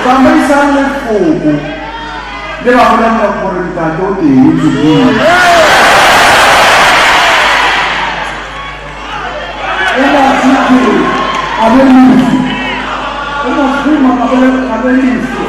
Também sabe o fogo. Deve olhar para fora de cá todo dia. Eu acho que a Benício. Eu acho que a Benício.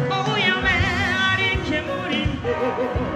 Oh, yeah, man, I didn't care.